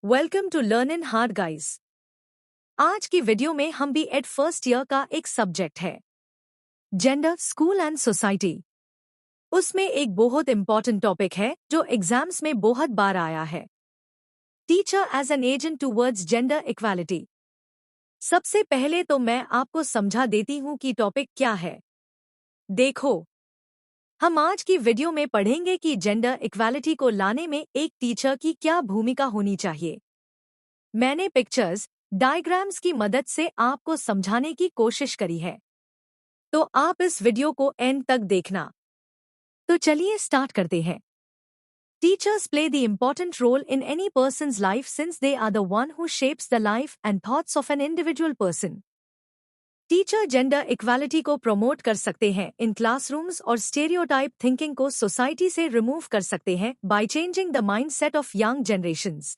Welcome to learn in hard guys. आज की video में हम भी एट फर्स्ट ईयर का एक सब्जेक्ट है जेंडर, स्कूल एंड सोसाइटी। उसमें एक बहुत इंपॉर्टेंट टॉपिक है जो एग्जाम्स में बहुत बार आया है, teacher as an agent towards gender equality. सबसे पहले तो मैं आपको समझा देती हूँ कि टॉपिक क्या है। देखो, हम आज की वीडियो में पढ़ेंगे कि जेंडर इक्वालिटी को लाने में एक टीचर की क्या भूमिका होनी चाहिए। मैंने पिक्चर्स, डायग्राम्स की मदद से आपको समझाने की कोशिश करी है, तो आप इस वीडियो को एंड तक देखना। तो चलिए स्टार्ट करते हैं। Teachers play the important role in any person's life since they are the one who shapes the life and thoughts of an individual person. Teacher gender equality को प्रमोट कर सकते हैं इन क्लासरूम्स और स्टेरियोटाइप थिंकिंग को society से remove कर सकते हैं by changing the mindset of young generations.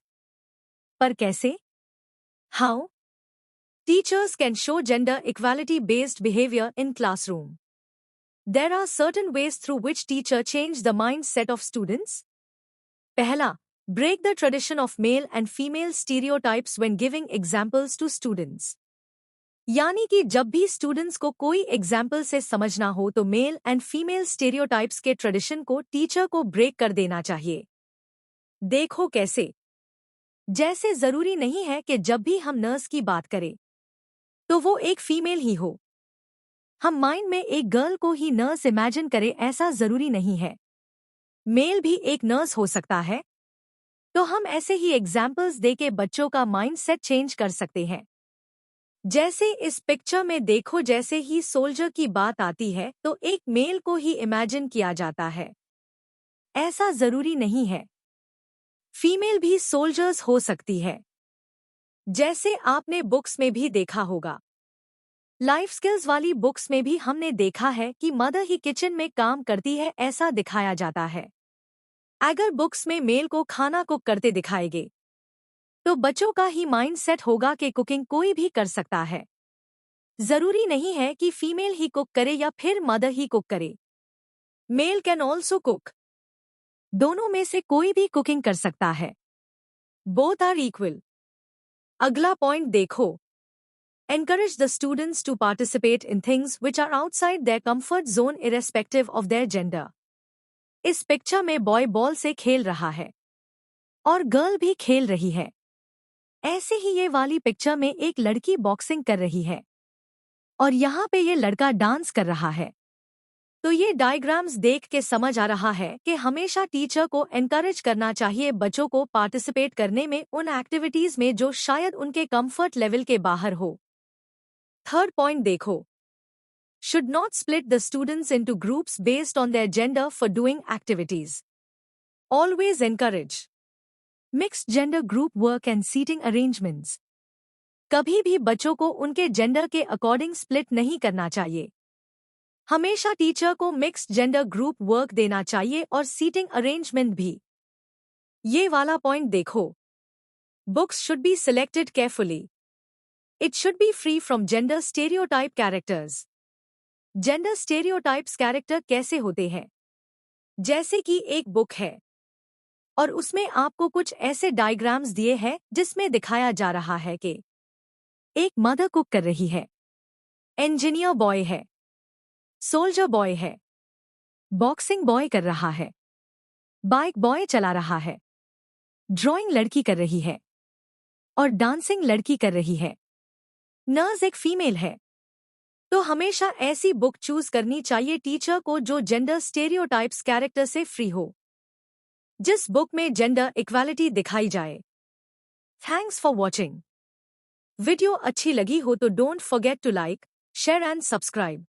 पर कैसे? How? Teachers can show gender equality-based behavior in classroom. There are certain ways through which teacher change the mindset of students. पहला, break the tradition of male and female stereotypes when giving examples to students. यानी कि जब भी students को कोई example से समझना हो तो मेल एंड फीमेल स्टेरियोटाइप्स के ट्रेडिशन को टीचर को ब्रेक कर देना चाहिए। देखो कैसे? जैसे जरूरी नहीं है कि जब भी हम नर्स की बात करें तो वो एक फीमेल ही हो। हम माइंड में एक गर्ल को ही नर्स इमेजिन करें, ऐसा जरूरी नहीं है। मेल भी एक नर्स हो सकता है। तो हम ऐसे ही एग्जाम्पल्स देके बच्चों का माइंडसेट चेंज कर सकते हैं। जैसे इस पिक्चर में देखो, जैसे ही सोल्जर की बात आती है तो एक मेल को ही इमेजिन किया जाता है। ऐसा जरूरी नहीं है, फीमेल भी सोल्जर्स हो सकती है। जैसे आपने बुक्स में भी देखा होगा, लाइफ स्किल्स वाली बुक्स में भी हमने देखा है कि मदर ही किचन में काम करती है, ऐसा दिखाया जाता है। अगर बुक्स में मेल को खाना कुक करते दिखाएंगे तो बच्चों का ही माइंडसेट होगा कि कुकिंग कोई भी कर सकता है। जरूरी नहीं है कि फीमेल ही कुक करे या फिर मदर ही कुक करे। Male can also cook. दोनों में से कोई भी कुकिंग कर सकता है। Both are equal. अगला पॉइंट देखो, encourage the students to participate in things which are outside their comfort zone irrespective of their gender. इस पिक्चर में बॉय बॉल से खेल रहा है और गर्ल भी खेल रही है। ऐसे ही ये वाली पिक्चर में एक लड़की बॉक्सिंग कर रही है और यहाँ पे ये लड़का डांस कर रहा है। तो ये डायग्राम्स देख के समझ आ रहा है कि हमेशा टीचर को एनकरेज करना चाहिए बच्चों को पार्टिसिपेट करने में उन एक्टिविटीज में जो शायद उनके कंफर्ट लेवल के बाहर हो। थर्ड पॉइंट देखो, should not split the students into groups based on their gender for doing activities. Always encourage mixed gender group work and seating arrangements. कभी भी बच्चों को उनके जेंडर के अकॉर्डिंग स्प्लिट नहीं करना चाहिए। हमेशा टीचर को मिक्स्ड जेंडर ग्रुप वर्क देना चाहिए और सीटिंग अरेंजमेंट भी। ये वाला पॉइंट देखो, books should be selected carefully. It should be free from gender stereotype characters. Gender stereotypes character कैसे होते हैं? जैसे कि एक बुक है और उसमें आपको कुछ ऐसे डायग्राम्स दिए हैं जिसमें दिखाया जा रहा है कि एक मदर कुक कर रही है, इंजीनियर बॉय है, सोल्जर बॉय है, बॉक्सिंग बॉय कर रहा है, बाइक बॉय चला रहा है, ड्राइंग लड़की कर रही है और डांसिंग लड़की कर रही है। नर्स एक फीमेल है। तो हमेशा ऐसी बुक चूज करनी चाहिए टीचर को जो जेंडर स्टेरियोटाइप्स कैरेक्टर से फ्री हो, जिस बुक में जेंडर इक्वालिटी दिखाई जाए। Thanks for watching. वीडियो अच्छी लगी हो तो don't forget to like, share and subscribe.